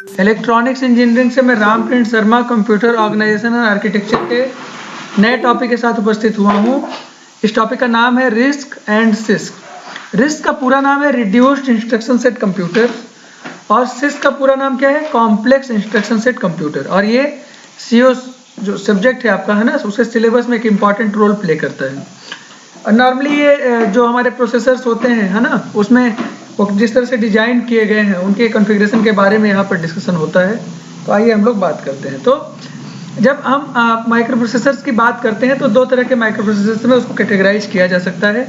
Electronics engineering से मैं रामप्रिंट Sharma computer organisation and architecture के नए टॉपिक के साथ उपस्थित हुआ हूँ। इस टॉपिक का नाम है रिस्क एंड सिस्क। रिस्क का पूरा नाम है रिड्यूस्ड इंस्ट्रक्शन सेट कंप्यूटर और सिस्क का पूरा नाम क्या है, कॉम्प्लेक्स इंस्ट्रक्शन सेट कंप्यूटर। और ये सीओ जो सब्जेक्ट है आपका है ना, उसके सिलेबस में एक इम्पॉर्टेंट रोल प्ले करता है। और नॉर्मली ये जो हमारे प्रोसेसर्स होते हैं है ना, उसमें वो जिस तरह से डिजाइन किए गए हैं उनके कॉन्फ़िगरेशन के बारे में यहाँ पर डिस्कशन होता है। तो आइए हम लोग बात करते हैं। तो जब हम माइक्रो प्रोसेसर्स की बात करते हैं तो दो तरह के माइक्रो प्रोसेसर्स में उसको कैटेगराइज किया जा सकता है।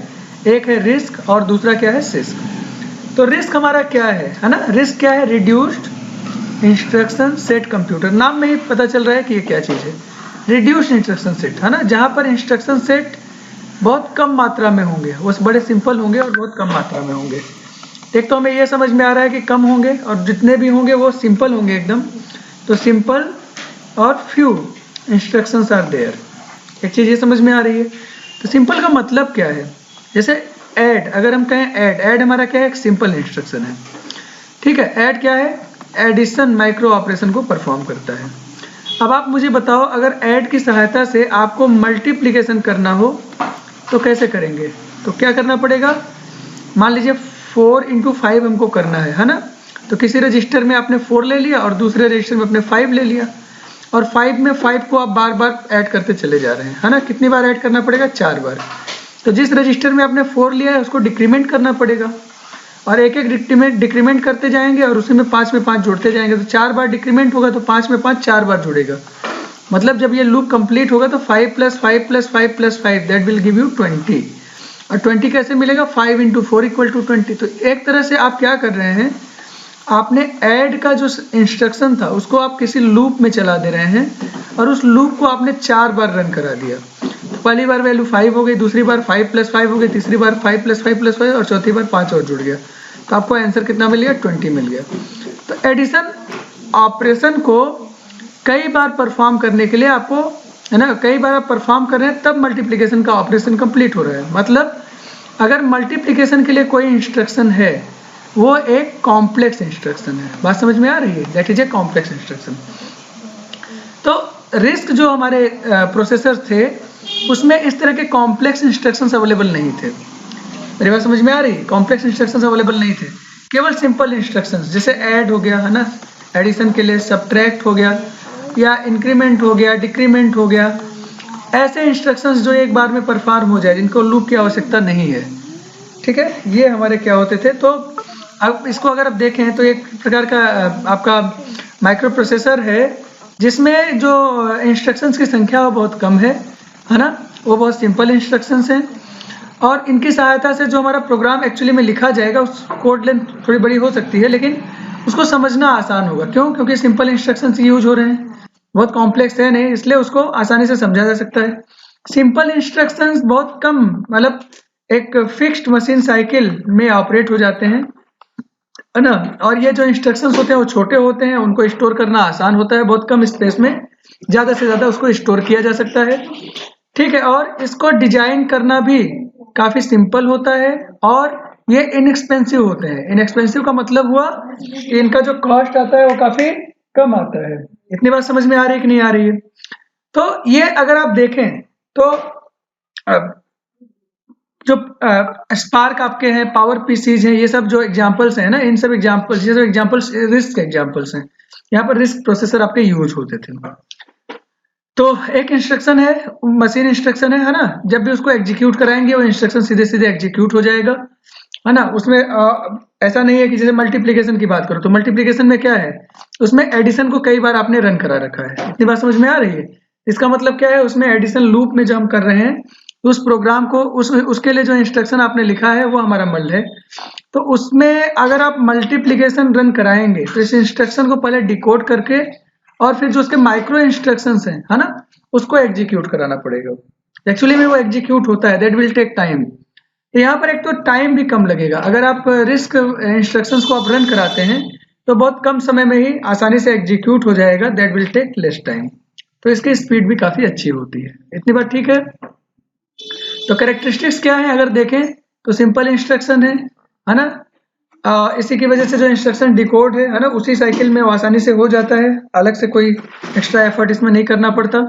एक है रिस्क और दूसरा क्या है, सिस्क। तो रिस्क हमारा क्या है ना, रिस्क क्या है, रिड्यूस्ड इंस्ट्रक्शन सेट कंप्यूटर। नाम में ही पता चल रहा है कि ये क्या चीज़ है, रिड्यूस्ड इंस्ट्रक्शन सेट है ना, जहाँ पर इंस्ट्रक्शन सेट बहुत कम मात्रा में होंगे, वो बड़े सिंपल होंगे और बहुत कम मात्रा में होंगे। एक तो हमें ये समझ में आ रहा है कि कम होंगे और जितने भी होंगे वो सिंपल होंगे एकदम। तो सिंपल और फ्यू इंस्ट्रक्शंस आर देयर, एक चीज़ ये समझ में आ रही है। तो सिंपल का मतलब क्या है, जैसे ऐड, अगर हम कहें ऐड हमारा क्या है, एक सिंपल इंस्ट्रक्शन है। ठीक है, ऐड क्या है, एडिशन माइक्रो ऑपरेशन को परफॉर्म करता है। अब आप मुझे बताओ, अगर ऐड की सहायता से आपको मल्टीप्लिकेशन करना हो तो कैसे करेंगे। तो क्या करना पड़ेगा, मान लीजिए 4 × 5 हमको करना है ना। तो किसी रजिस्टर में आपने 4 ले लिया और दूसरे रजिस्टर में आपने 5 ले लिया और 5 में 5 को आप बार बार ऐड करते चले जा रहे हैं है ना। कितनी बार ऐड करना पड़ेगा, 4 बार। तो जिस रजिस्टर में आपने 4 लिया है उसको डिक्रीमेंट करना पड़ेगा और एक एक डिक्रीमेंट करते जाएंगे और उसी में 5 में 5 जोड़ते जाएंगे। तो 4 बार डिक्रीमेंट होगा तो 5 में 5 4 बार जुड़ेगा। मतलब जब ये लूप कंप्लीट होगा तो 5 + 5 + 5 + 5 दैट विल गिव यू 20। और 20 कैसे मिलेगा, 5 × 4 = 20। तो एक तरह से आप क्या कर रहे हैं, आपने ऐड का जो इंस्ट्रक्शन था उसको आप किसी लूप में चला दे रहे हैं और उस लूप को आपने 4 बार रन करा दिया। तो पहली बार वैल्यू 5 हो गई, दूसरी बार 5 + 5 हो गई, तीसरी बार 5 + 5 + 5 और चौथी बार 5 और जुड़ गया। तो आपको आंसर कितना मिल गया, 20 मिल गया। तो एडिशन ऑपरेशन को कई बार परफॉर्म करने के लिए आपको है ना, कई बार आप परफॉर्म कर रहे हैं तब मल्टीप्लिकेशन का ऑपरेशन कंप्लीट हो रहा है। मतलब अगर मल्टीप्लिकेशन के लिए कोई इंस्ट्रक्शन है वो एक कॉम्प्लेक्स इंस्ट्रक्शन है। बात समझ में आ रही है, that is a complex instruction. तो रिस्क जो हमारे प्रोसेसर थे उसमें इस तरह के कॉम्प्लेक्स इंस्ट्रक्शंस अवेलेबल नहीं थे। मेरी बात समझ में आ रही है, कॉम्प्लेक्स इंस्ट्रक्शंस अवेलेबल नहीं थे, केवल सिंपल इंस्ट्रक्शंस जैसे ऐड हो गया है ना, एडिशन के लिए सब्ट्रैक्ट हो गया या इंक्रीमेंट हो गया, डिक्रीमेंट हो गया, ऐसे इंस्ट्रक्शंस जो एक बार में परफॉर्म हो जाए, जिनको लूप की आवश्यकता नहीं है। ठीक है, ये हमारे क्या होते थे। तो अब इसको अगर आप देखें तो एक प्रकार का आपका माइक्रो प्रोसेसर है जिसमें जो इंस्ट्रक्शंस की संख्या वो बहुत कम है ना, वो बहुत सिंपल इंस्ट्रक्शंस हैं और इनकी सहायता से जो हमारा प्रोग्राम एक्चुअली में लिखा जाएगा उस कोड लेंथ थोड़ी बड़ी हो सकती है लेकिन उसको समझना आसान होगा। क्यों, क्योंकि सिंपल इंस्ट्रक्शंस यूज हो रहे हैं, बहुत कॉम्प्लेक्स है नहीं, इसलिए उसको आसानी से समझा जा सकता है। सिंपल इंस्ट्रक्शंस बहुत कम, मतलब एक फिक्स्ड मशीन साइकिल में ऑपरेट हो जाते हैं है ना। और ये जो इंस्ट्रक्शंस होते हैं वो छोटे होते हैं, उनको स्टोर करना आसान होता है, बहुत कम स्पेस में ज़्यादा से ज़्यादा उसको स्टोर किया जा सकता है। ठीक है, और इसको डिजाइन करना भी काफ़ी सिंपल होता है और ये इनएक्सपेंसिव होते हैं। इनएक्सपेंसिव का मतलब हुआ कि इनका जो कॉस्ट आता है वो काफ़ी कम आता है। इतनी बात समझ में आ रही है कि नहीं आ रही है। तो ये अगर आप देखें तो जो स्पार्क आपके हैं, पावर पीसीज हैं, ये सब जो एग्जांपल्स हैं ना, इन सब एग्जांपल्स, ये सब एग्जांपल्स रिस्क के एग्जांपल्स हैं। यहाँ पर रिस्क प्रोसेसर आपके यूज होते थे। तो एक इंस्ट्रक्शन है, मशीन इंस्ट्रक्शन है ना, जब भी उसको एग्जीक्यूट कराएंगे वो इंस्ट्रक्शन सीधे सीधे एग्जीक्यूट हो जाएगा है ना। उसमें ऐसा नहीं है कि जैसे मल्टीप्लिकेशन की बात करो तो मल्टीप्लिकेशन में क्या है, उसमें एडिशन को कई बार आपने रन करा रखा है। इतनी बात समझ में आ रही है। इसका मतलब क्या है, उसमें एडिशन लूप में जो हम कर रहे हैं उस प्रोग्राम को उसके लिए जो इंस्ट्रक्शन आपने लिखा है वो हमारा मल्ड है। तो उसमें अगर आप मल्टीप्लिकेशन रन कराएंगे तो इस इंस्ट्रक्शन को पहले डिकोड करके और फिर जो उसके माइक्रो इंस्ट्रक्शंस हैं है ना, उसको एग्जीक्यूट कराना पड़ेगा। एक्चुअली में वो एग्जीक्यूट होता है, दैट विल टेक टाइम। यहाँ पर एक तो टाइम भी कम लगेगा, अगर आप रिस्क इंस्ट्रक्शंस को आप रन कराते हैं तो बहुत कम समय में ही आसानी से एग्जीक्यूट हो जाएगा, that will take less time. तो इसकी स्पीड भी काफ़ी अच्छी होती है। इतनी बात ठीक है। तो कैरेक्टरिस्टिक्स क्या है अगर देखें तो सिंपल इंस्ट्रक्शन है ना, इसी की वजह से जो इंस्ट्रक्शन डिकोड है ना, उसी साइकिल में वो आसानी से हो जाता है, अलग से कोई एक्स्ट्रा एफर्ट इसमें नहीं करना पड़ता।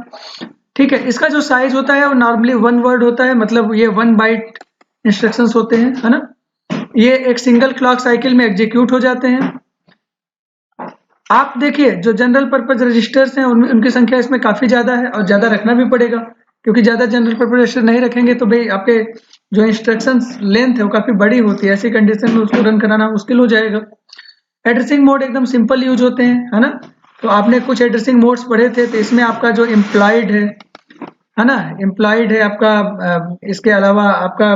ठीक है, इसका जो साइज होता है वो नॉर्मली 1 वर्ड होता है, मतलब ये 1 बाइट इंस्ट्रक्शंस होते हैं, है ना। ये एक सिंगल क्लॉक साइकिल में एग्जीक्यूट हो जाते हैं। आप देखिए जो जनरल पर्पज रजिस्टर्स हैं उनकी संख्या इसमें काफी ज्यादा है और ज्यादा रखना भी पड़ेगा, क्योंकि ज्यादा जनरल पर्पज रजिस्टर नहीं रखेंगे तो भाई आपके जो इंस्ट्रक्शंस लेंथ है वो काफी बड़ी होती है, ऐसी कंडीशन में उसको रन कराना मुश्किल हो जाएगा। एड्रेसिंग मोड एकदम सिंपल यूज होते हैं, है ना। तो आपने कुछ एड्रेसिंग मोड्स पढ़े थे, तो इसमें आपका जो एम्प्लॉयड है ना, एम्प्लॉयड है आपका, इसके अलावा आपका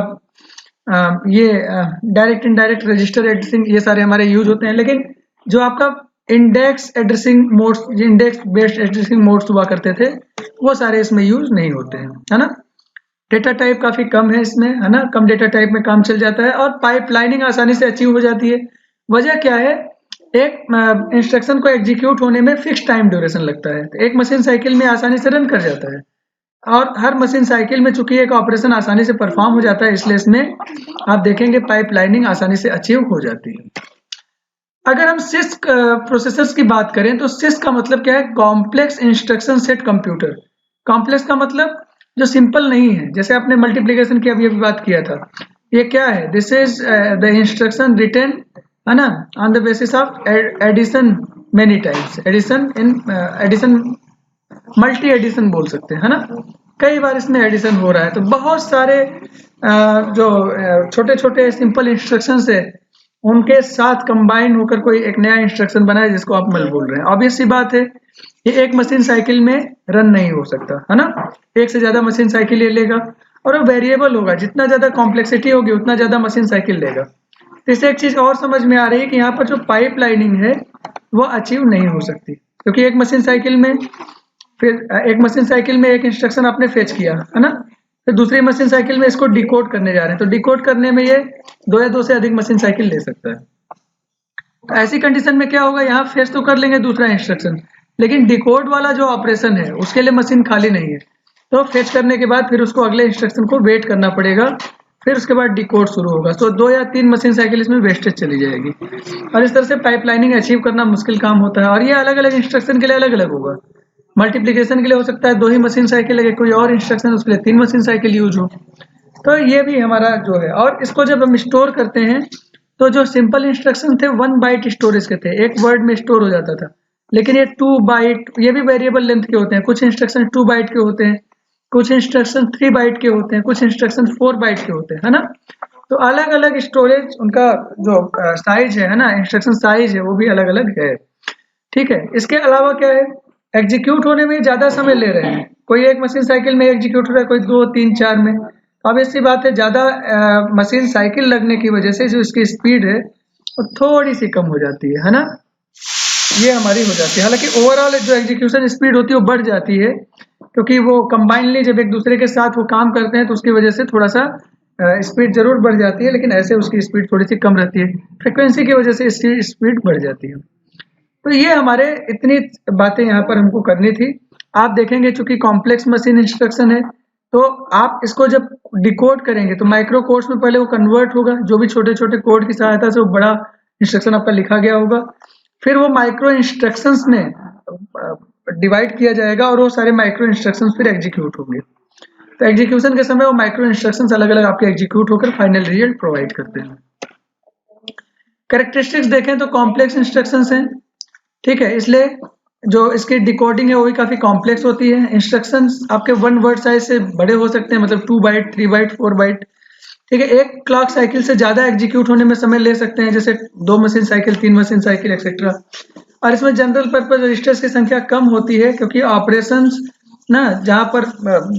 ये डायरेक्ट इनडायरेक्ट रजिस्टर एड्रेसिंग, ये सारे हमारे यूज होते हैं। लेकिन जो आपका index addressing modes, index based addressing modes हुआ करते थे, वो सारे इसमें यूज नहीं होते हैं, है ना। डेटा टाइप काफी कम है इसमें, है ना, कम डेटा टाइप में काम चल जाता है और पाइपलाइनिंग आसानी से अचीव हो जाती है। वजह क्या है, एक इंस्ट्रक्शन को एग्जीक्यूट होने में फिक्स टाइम ड्यूरेशन लगता है, तो एक मशीन साइकिल में आसानी से रन कर जाता है, और हर मशीन साइकिल में चूंकि एक ऑपरेशन आसानी से परफॉर्म हो जाता है, इसलिए इसमें आप देखेंगे पाइपलाइनिंग आसानी से अचीव हो जाती है। अगर हम सिस्क प्रोसेसर्स की बात करें तो सिस्क का मतलब क्या है, complex instruction set computer. Complex का मतलब जो सिंपल नहीं है, जैसे आपने मल्टीप्लिकेशन की अभी बात किया था, ये क्या है, this is the instruction written, है ना, on the basis of addition many times, addition multi addition बोल सकते हैं, है ना, कई बार इसमें एडिशन हो रहा है। तो बहुत सारे जो छोटे छोटे सिंपल इंस्ट्रक्शंस है उनके साथ कंबाइन होकर कोई एक नया इंस्ट्रक्शन बना है जिसको आप मल बोल रहे हैं। ऑब्वियस सी बात है, ये एक मशीन साइकिल में रन नहीं हो सकता, है ना, एक से ज्यादा मशीन साइकिल ले लेगा और वो वेरिएबल होगा, जितना ज्यादा कॉम्प्लेक्सिटी होगी उतना ज्यादा मशीन साइकिल लेगा। तो इससे एक चीज और समझ में आ रही है कि यहाँ पर जो पाइपलाइनिंग है वो अचीव नहीं हो सकती, क्योंकि एक मशीन साइकिल में एक इंस्ट्रक्शन आपने फेच किया, है ना, फिर दूसरी मशीन साइकिल में इसको डिकोड करने जा रहे हैं, तो डिकोड करने में ये 2 या 2 से अधिक मशीन साइकिल ले सकता है। तो ऐसी कंडीशन में क्या होगा, यहाँ फेच तो कर लेंगे दूसरा इंस्ट्रक्शन, लेकिन डिकोड वाला जो ऑपरेशन है उसके लिए मशीन खाली नहीं है, तो फेच करने के बाद फिर उसको अगले इंस्ट्रक्शन को वेट करना पड़ेगा, फिर उसके बाद डिकोड शुरू होगा। तो 2 या 3 मशीन साइकिल इसमें वेस्टेज चली जाएगी, और इस तरह से पाइपलाइनिंग अचीव करना मुश्किल काम होता है। और ये अलग अलग इंस्ट्रक्शन के लिए अलग अलग होगा, मल्टीप्लिकेशन के लिए हो सकता है 2 ही मशीन साइकिल लगे, कोई और इंस्ट्रक्शन उसके लिए 3 मशीन साइकिल यूज हो। तो ये भी हमारा जो है, और इसको जब हम स्टोर करते हैं तो जो सिंपल इंस्ट्रक्शन थे 1 बाइट स्टोरेज के थे, एक वर्ड में स्टोर हो जाता था, लेकिन ये 2 बाइट, ये भी वेरिएबल लेंथ के होते हैं, कुछ इंस्ट्रक्शन 2 बाइट के होते हैं, कुछ इंस्ट्रक्शन 3 बाइट के होते हैं, कुछ इंस्ट्रक्शन 4 बाइट के होते हैं, है ना। तो अलग अलग स्टोरेज उनका जो साइज है ना, इंस्ट्रक्शन साइज है वो भी अलग अलग है। ठीक है, इसके अलावा क्या है, एग्जीक्यूट होने में ज्यादा समय ले रहे हैं, कोई एक मशीन साइकिल में एग्जीक्यूट हो रहा है, कोई 2, 3, 4 में। अब ऐसी बात है, ज्यादा मशीन साइकिल लगने की वजह से जो इसकी स्पीड है वो थोड़ी सी कम हो जाती है ना, ये हमारी हो जाती है। हालांकि ओवरऑल जो एग्जीक्यूशन स्पीड होती है वो बढ़ जाती है, क्योंकि वो कंबाइनली जब एक दूसरे के साथ वो काम करते हैं तो उसकी वजह से थोड़ा सा स्पीड जरूर बढ़ जाती है, लेकिन ऐसे उसकी स्पीड थोड़ी सी कम रहती है, फ्रिक्वेंसी की वजह से इसकी स्पीड बढ़ जाती है। तो ये हमारे इतनी बातें यहाँ पर हमको करनी थी। आप देखेंगे चूंकि कॉम्प्लेक्स मशीन इंस्ट्रक्शन है, तो आप इसको जब डिकोड करेंगे तो माइक्रो कोड्स में पहले वो कन्वर्ट होगा, जो भी छोटे छोटे कोड की सहायता से वो बड़ा इंस्ट्रक्शन आपका लिखा गया होगा, फिर वो माइक्रो इंस्ट्रक्शंस में डिवाइड किया जाएगा और वो सारे माइक्रो इंस्ट्रक्शंस फिर एग्जीक्यूट होंगे। तो एग्जीक्यूशन के समय वो माइक्रो इंस्ट्रक्शंस अलग अलग आपके एग्जीक्यूट होकर फाइनल रिजल्ट प्रोवाइड करते हैं। कैरेक्टरिस्टिक्स देखें तो कॉम्प्लेक्स इंस्ट्रक्शंस हैं, ठीक है, इसलिए जो इसकी डिकोडिंग है वो भी काफी कॉम्प्लेक्स होती है। इंस्ट्रक्शंस आपके 1 वर्ड साइज से बड़े हो सकते हैं, मतलब 2 बाइट, 3 बाइट, 4 बाइट, ठीक है। एक क्लॉक साइकिल से ज्यादा एग्जीक्यूट होने में समय ले सकते हैं, जैसे 2 machine cycle, 3 machine cycle etcetera. और इसमें जनरल पर्पज रजिस्टर्स की संख्या कम होती है, क्योंकि ऑपरेशंस ना जहाँ पर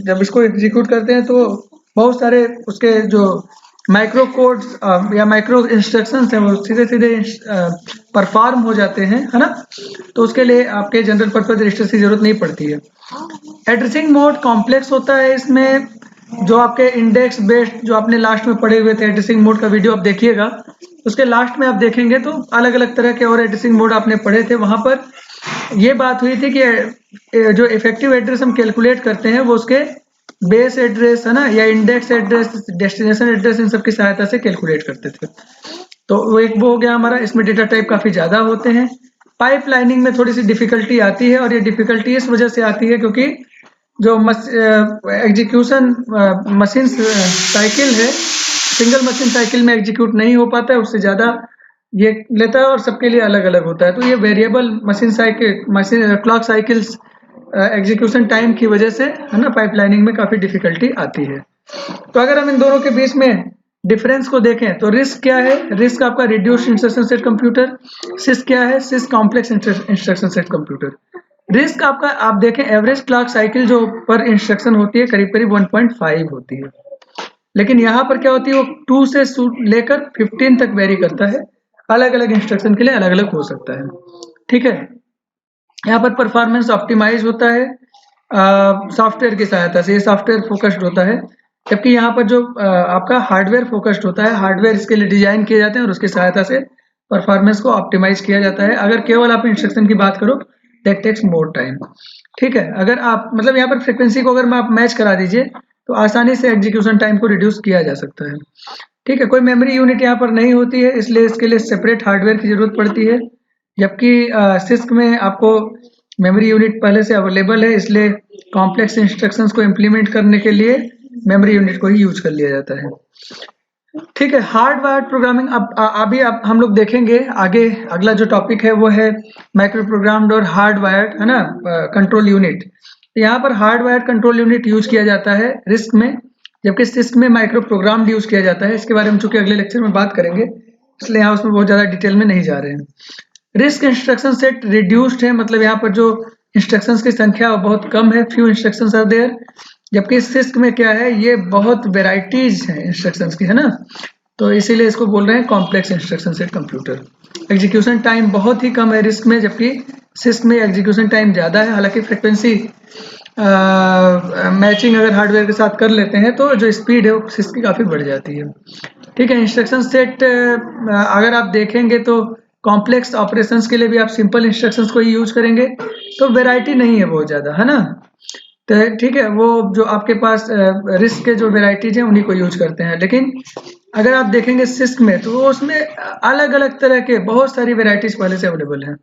जब इसको एग्जीक्यूट करते हैं तो बहुत सारे उसके जो माइक्रो कोड्स या माइक्रो इंस्ट्रक्शंस हैं वो सीधे सीधे परफॉर्म हो जाते हैं, है ना। तो उसके लिए आपके जनरल पर्पज रजिस्टर की जरूरत नहीं पड़ती है। एड्रेसिंग मोड कॉम्प्लेक्स होता है, इसमें जो आपके इंडेक्स बेस्ड जो आपने लास्ट में पढ़े हुए थे एड्रेसिंग मोड का वीडियो आप देखिएगा, उसके लास्ट में आप देखेंगे तो अलग अलग तरह के और एड्रेसिंग मोड आपने पढ़े थे। वहां पर ये बात हुई थी कि जो इफेक्टिव एड्रेस हम कैलकुलेट करते हैं वो उसके बेस एड्रेस, है ना, या इंडेक्स एड्रेस, डेस्टिनेशन एड्रेस, इन सब की सहायता से कैलकुलेट करते थे। तो वो एक वो हो गया हमारा, इसमें डेटा टाइप काफ़ी ज़्यादा होते हैं। पाइपलाइनिंग में थोड़ी सी डिफिकल्टी आती है, और ये डिफिकल्टी इस वजह से आती है क्योंकि जो एग्जीक्यूशन मशीन साइकिल है, सिंगल मशीन साइकिल में एग्जीक्यूट नहीं हो पाता है, उससे ज़्यादा ये लेता है और सबके लिए अलग अलग होता है। तो ये variable machine clock cycles execution time की वजह से, है ना, पाइपलाइनिंग में काफ़ी डिफिकल्टी आती है। तो अगर हम इन दोनों के बीच में डिफरेंस को देखें तो रिस्क क्या है? रिस्क आपका reduced instruction set computer. Six क्या है? Six complex instruction set computer. Risk आपका आप देखें एवरेज क्लॉक साइकिल जो पर इंस्ट्रक्शन होती है करीब करीब 1.5 होती है, लेकिन यहाँ पर क्या होती है वो 2 से लेकर 15 तक वेरी करता है, अलग अलग इंस्ट्रक्शन के लिए अलग अलग हो सकता है। ठीक है, यहाँ पर परफॉर्मेंस ऑप्टिमाइज होता है सॉफ्टवेयर की सहायता से, ये सॉफ्टवेयर फोकस्ड होता है, जबकि यहाँ पर जो आपका हार्डवेयर फोकस्ड होता है, हार्डवेयर इसके लिए डिजाइन किए जाते हैं और उसकी सहायता से परफॉर्मेंस को ऑप्टिमाइज किया जाता है। अगर केवल आप इंस्ट्रक्शन की बात करो दैट टेक्स मोर टाइम। ठीक है, अगर आप मतलब यहाँ पर फ्रिक्वेंसी को अगर आप मैच करा दीजिए तो आसानी से एग्जीक्यूशन टाइम को रिड्यूस किया जा सकता है। ठीक है, कोई मेमोरी यूनिट यहाँ पर नहीं होती है, इसलिए इसके लिए सेपरेट हार्डवेयर की जरूरत पड़ती है, जबकि सिस्क में आपको मेमोरी यूनिट पहले से अवेलेबल है, इसलिए कॉम्प्लेक्स इंस्ट्रक्शंस को इम्प्लीमेंट करने के लिए मेमोरी यूनिट को ही यूज कर लिया जाता है। ठीक है, हार्ड वायर्ड प्रोग्रामिंग अब अभी हम लोग देखेंगे आगे। अगला जो टॉपिक है वो है माइक्रो प्रोग्राम्ड और हार्ड वायर्ड, है ना, कंट्रोल यूनिट। यहाँ पर hard wired control unit use किया जाता है रिस्क में, जबकि सिस्क में माइक्रो प्रोग्राम्ड यूज किया जाता है। इसके बारे में चूंकि अगले लेक्चर में बात करेंगे, इसलिए यहाँ उसमें बहुत ज़्यादा डिटेल में नहीं जा रहे हैं। रिस्क इंस्ट्रक्शन सेट रिड्यूस्ड है, मतलब यहाँ पर जो इंस्ट्रक्शंस की संख्या वो बहुत कम है, फ्यू इंस्ट्रक्शंस आर देयर, जबकि सिस्क में क्या है ये बहुत वेराइटीज है इंस्ट्रक्शंस की, है ना, तो इसीलिए इसको बोल रहे हैं complex instruction set computer. Execution time बहुत ही कम है रिस्क में, जबकि सिस्क में एग्जीक्यूशन टाइम ज़्यादा है। हालांकि फ्रिक्वेंसी मैचिंग अगर हार्डवेयर के साथ कर लेते हैं तो जो स्पीड है वो सिस्क की काफ़ी बढ़ जाती है। ठीक है, इंस्ट्रक्शन सेट अगर आप देखेंगे तो कॉम्प्लेक्स ऑपरेशंस के लिए भी आप सिंपल इंस्ट्रक्शंस को ही यूज करेंगे, तो वेराइटी नहीं है बहुत ज़्यादा, है ना। तो ठीक है, वो जो आपके पास रिस्क के जो वेराइटीज हैं उन्हीं को यूज करते हैं, लेकिन अगर आप देखेंगे सिस्क में तो उसमें अलग अलग तरह के बहुत सारी वेराइटीज पहले से अवेलेबल हैं।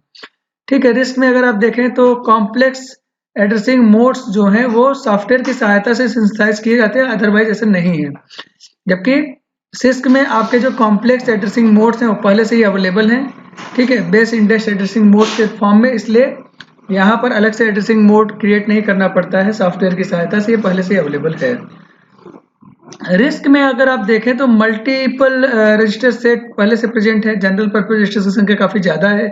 ठीक है, रिस्क में अगर आप देखें तो कॉम्प्लेक्स एड्रेसिंग मोड्स जो हैं वो सॉफ्टवेयर की सहायता से सिंथेसाइज किए जाते हैं, अदरवाइज ऐसे नहीं है। जबकि सिस्क में आपके जो कॉम्प्लेक्स एड्रेसिंग मोड्स हैं वो पहले से ही अवेलेबल हैं। ठीक है, बेस इंडेक्स एड्रेसिंग मोड के फॉर्म में, इसलिए यहाँ पर अलग से एड्रेसिंग मोड क्रिएट नहीं करना पड़ता है, सॉफ्टवेयर की सहायता से ये पहले से ही अवेलेबल है। रिस्क में अगर आप देखें तो मल्टीपल रजिस्टर सेट पहले से प्रेजेंट है, जनरल पर्पज रजिस्टर की संख्या काफ़ी ज़्यादा है,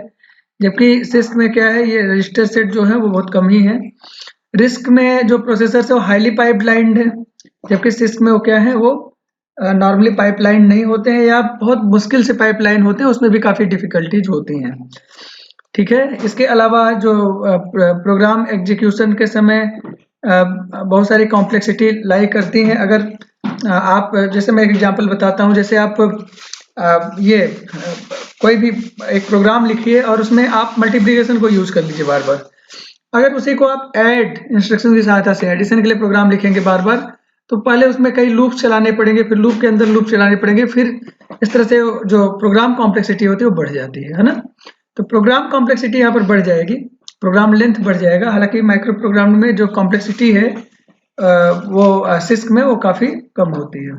जबकि सिस्क में क्या है ये रजिस्टर सेट जो है वो बहुत कम ही है। रिस्क में जो प्रोसेसर है वो हाईली पाइपलाइंड है, जबकि सिस्क में वो क्या है वो नॉर्मली पाइपलाइन नहीं होते हैं या बहुत मुश्किल से पाइपलाइन होते हैं, उसमें भी काफ़ी डिफिकल्टीज होती हैं। ठीक है, इसके अलावा जो प्रोग्राम एग्जीक्यूशन के समय बहुत सारी कॉम्प्लेक्सिटी लाई करती हैं। अगर आप जैसे मैं एक एग्जांपल बताता हूं, जैसे आप कोई भी एक प्रोग्राम लिखिए और उसमें आप मल्टीप्लिकेशन को यूज कर लीजिए बार बार। अगर उसी को आप ऐड इंस्ट्रक्शन की सहायता से एडिशन के लिए प्रोग्राम लिखेंगे बार बार, तो पहले उसमें कई लूप चलाने पड़ेंगे, फिर लूप के अंदर लूप चलाने पड़ेंगे, फिर इस तरह से जो प्रोग्राम कॉम्प्लेक्सिटी होती है वो बढ़ जाती है ना। तो प्रोग्राम कॉम्प्लेक्सिटी यहाँ पर बढ़ जाएगी, प्रोग्राम लेंथ बढ़ जाएगा। हालांकि माइक्रो प्रोग्राम में जो कॉम्प्लेक्सिटी है वो सिस्क में वो काफ़ी कम होती है।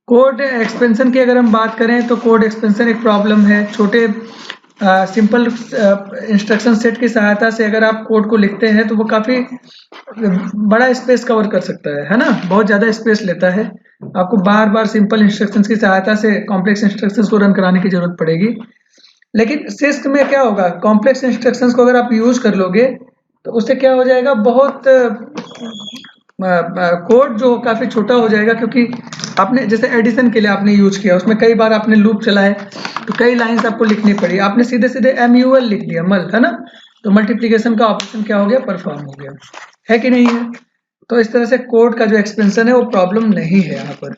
कोड एक्सपेंशन की अगर हम बात करें तो कोड एक्सपेंशन एक प्रॉब्लम है। छोटे सिंपल इंस्ट्रक्शन सेट की सहायता से अगर आप कोड को लिखते हैं तो वो काफ़ी बड़ा स्पेस कवर कर सकता है ना, बहुत ज़्यादा स्पेस लेता है। आपको बार बार सिंपल इंस्ट्रक्शंस की सहायता से कॉम्प्लेक्स इंस्ट्रक्शंस को रन कराने की जरूरत पड़ेगी। लेकिन सिस्क में क्या होगा, कॉम्प्लेक्स इंस्ट्रक्शंस को अगर आप यूज कर लोगे तो उससे क्या हो जाएगा, बहुत कोड जो काफ़ी छोटा हो जाएगा, क्योंकि आपने जैसे एडिशन के लिए आपने यूज किया, उसमें कई बार आपने लूप चलाए तो कई लाइंस आपको लिखनी पड़ी, आपने सीधे सीधे MUL लिख दिया, मल, है ना, तो मल्टीप्लिकेशन का ऑपरेशन क्या हो गया, परफॉर्म हो गया, है कि नहीं है। तो इस तरह से कोड का जो एक्सपेंशन है वो प्रॉब्लम नहीं है यहाँ पर।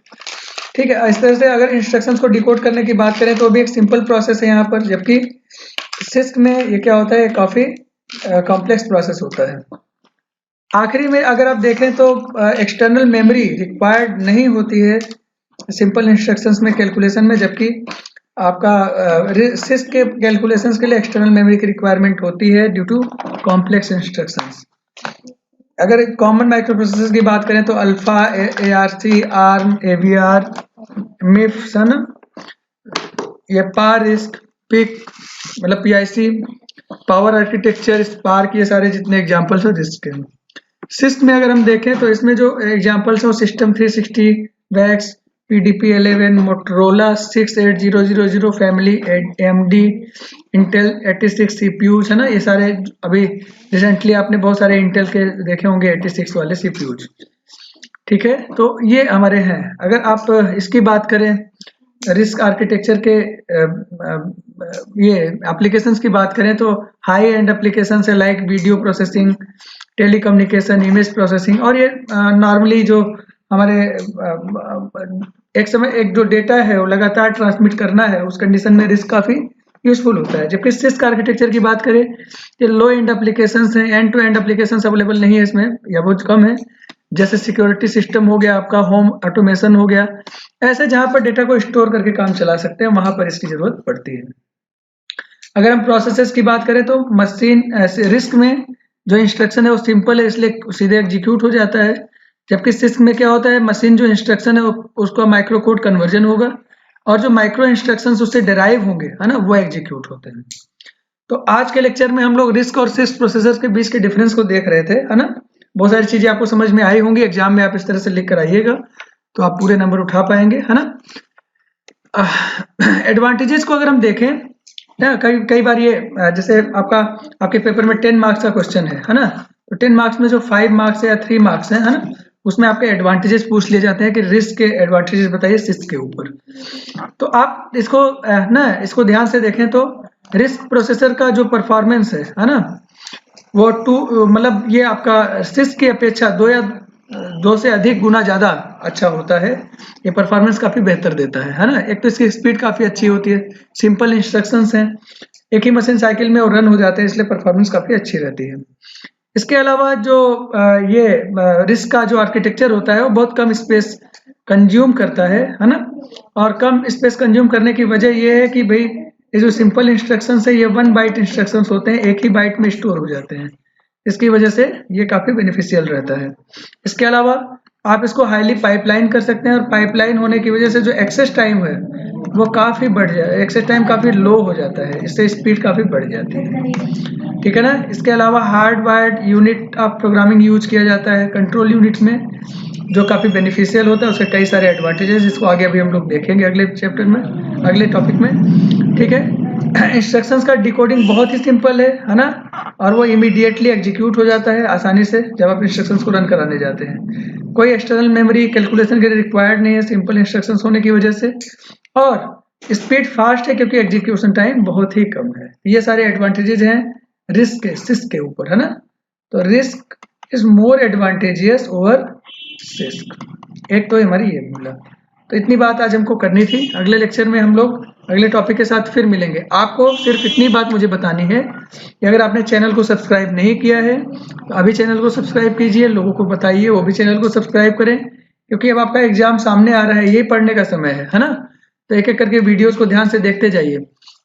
ठीक है, इस तरह से अगर इंस्ट्रक्शंस को डिकोड करने की बात करें तो भी एक सिंपल प्रोसेस है यहाँ पर, जबकि सिस्क में ये क्या होता है, काफ़ी कॉम्प्लेक्स प्रोसेस होता है। आखिरी में अगर आप देखें तो एक्सटर्नल मेमोरी रिक्वायर्ड नहीं होती है सिंपल इंस्ट्रक्शंस में कैलकुलेशन में, जबकि आपका सिस्क के कैलकुलेशंस के लिए एक्सटर्नल मेमोरी की रिक्वायरमेंट होती है ड्यू टू कॉम्प्लेक्स इंस्ट्रक्शंस। अगर कॉमन माइक्रो प्रोसेसर की बात करें तो alpha, ARC, arm, AVR, MIFF, है ना, ये पारिस्क, पिक मतलब PIC, पावर आर्किटेक्चर, स्पार्क, ये सारे जितने एग्जांपल्स हैं रिस्क के। सिस्क में अगर हम देखें तो इसमें जो एग्जांपल्स हैं वो system 360, wax, PDP-11, Motorola 68000 family, AMD, Intel 86 CPUs, है ना, ये सारे अभी रिसेंटली आपने बहुत सारे इंटेल के देखे होंगे 86 वाले CPUs। ठीक है, तो ये हमारे हैं। अगर आप इसकी बात करें रिस्क आर्किटेक्चर के ये एप्लीकेशंस की बात करें तो हाई एंड एप्लीकेशंस है like video processing, telecommunication, image processing, और ये नॉर्मली जो हमारे एक जो डेटा है वो लगातार ट्रांसमिट करना है, उस कंडीशन में रिस्क काफ़ी यूजफुल होता है। जबकि सिस्क आर्किटेक्चर की बात करें ये लो एंड एप्लीकेशंस हैं, end to end applications available नहीं है इसमें या बहुत कम है, जैसे सिक्योरिटी सिस्टम हो गया, आपका होम ऑटोमेशन हो गया, ऐसे जहां पर डेटा को स्टोर करके काम चला सकते हैं वहां पर इसकी जरूरत पड़ती है। अगर हम प्रोसेसेस की बात करें तो मशीन रिस्क में जो इंस्ट्रक्शन है वो सिंपल है, इसलिए सीधे एग्जीक्यूट हो जाता है। जबकि सिस्क में क्या होता है, मशीन जो इंस्ट्रक्शन है उसका माइक्रो कोड कन्वर्जन होगा और जो माइक्रो इंस्ट्रक्शन उससे डेराइव होंगे, है ना, वो एग्जीक्यूट होते हैं। तो आज के लेक्चर में हम लोग रिस्क और सिस्क प्रोसेसर्स के बीच के डिफरेंस को देख रहे थे, है ना। बहुत सारी चीजें आपको समझ में आई होंगी, एग्जाम में आप इस तरह से लिख कर आइएगा तो आप पूरे नंबर उठा पाएंगे, है ना। एडवांटेजेस को अगर हम देखें ना, कई बार ये जैसे आपके पेपर में 10 मार्क्स का क्वेश्चन है ना, तो 10 मार्क्स में जो 5 मार्क्स है या 3 मार्क्स है ना, उसमें आपके एडवांटेजेस पूछ लिए जाते हैं कि रिस्क के एडवांटेजेस बताइए सिस्क के ऊपर। तो आप इसको ध्यान से देखें तो रिस्क प्रोसेसर का जो परफॉर्मेंस है ना, वो मतलब ये आपका सिस्क की अपेक्षा 2 से अधिक गुना ज्यादा अच्छा होता है। ये परफॉर्मेंस काफी बेहतर देता है ना। एक तो इसकी स्पीड काफी अच्छी होती है, सिंपल इंस्ट्रक्शंस हैं, एक ही मशीन साइकिल में वो रन हो जाते हैं, इसलिए परफॉर्मेंस काफी अच्छी रहती है। इसके अलावा जो ये रिस्क का जो आर्किटेक्चर होता है वो बहुत कम स्पेस कंज्यूम करता है ना, और कम स्पेस कंज्यूम करने की वजह ये है कि भाई ये जो सिंपल इंस्ट्रक्शंस है ये 1 बाइट इंस्ट्रक्शंस होते हैं, एक ही बाइट में स्टोर हो जाते हैं, इसकी वजह से ये काफी बेनिफिशियल रहता है। इसके अलावा आप इसको हाईली पाइपलाइन कर सकते हैं, और पाइपलाइन होने की वजह से जो एक्सेस टाइम है वो काफी बढ़ जाए, एक्सेस टाइम काफी लो हो जाता है, इससे स्पीड काफी बढ़ जाती है। ठीक है ना। इसके अलावा hard wired unit of programming use किया जाता है कंट्रोल यूनिट में, जो काफी बेनिफिशियल होता है, उसके कई सारे एडवांटेजेस, इसको आगे अभी हम लोग देखेंगे अगले चैप्टर में, अगले टॉपिक में। ठीक है। इंस्ट्रक्शंस का डिकोडिंग बहुत ही सिंपल है ना, और वो इमीडिएटली एग्जीक्यूट हो जाता है आसानी से जब आप इंस्ट्रक्शंस को रन कराने जाते हैं। कोई एक्सटर्नल मेमोरी कैलकुलेशन के लिए रिक्वायर्ड नहीं है सिंपल इंस्ट्रक्शंस होने की वजह से, और स्पीड फास्ट है क्योंकि एग्जीक्यूशन टाइम बहुत ही कम है। ये सारे एडवांटेजेस हैं रिस्क के सिस्क के ऊपर, है ना। तो risk is more advantageous over six. एक तो हमारी ये मिला। तो इतनी बात आज हमको करनी थी। अगले लेक्चर में हम लोग अगले टॉपिक के साथ फिर मिलेंगे। आपको सिर्फ इतनी बात मुझे बतानी है कि अगर आपने चैनल को सब्सक्राइब नहीं किया है तो अभी चैनल को सब्सक्राइब कीजिए, लोगों को बताइए वो भी चैनल को सब्सक्राइब करें, क्योंकि अब आपका एग्जाम सामने आ रहा है, यही पढ़ने का समय है ना। तो एक एक करके वीडियोस को ध्यान से देखते जाइए।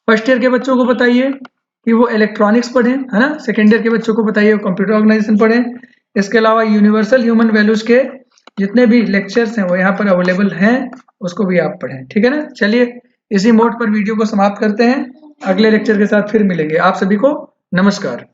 फर्स्ट ईयर के बच्चों को बताइए कि वो इलेक्ट्रॉनिक्स पढ़ें, है ना। सेकेंड ईयर के बच्चों को बताइए वो कंप्यूटर ऑर्गेनाइजेशन पढ़ें। इसके अलावा यूनिवर्सल ह्यूमन वैल्यूज के जितने भी लेक्चर्स हैं वो यहाँ पर अवेलेबल हैं, उसको भी आप पढ़ें। ठीक है ना। चलिए इसी मोड पर वीडियो को समाप्त करते हैं, अगले लेक्चर के साथ फिर मिलेंगे। आप सभी को नमस्कार।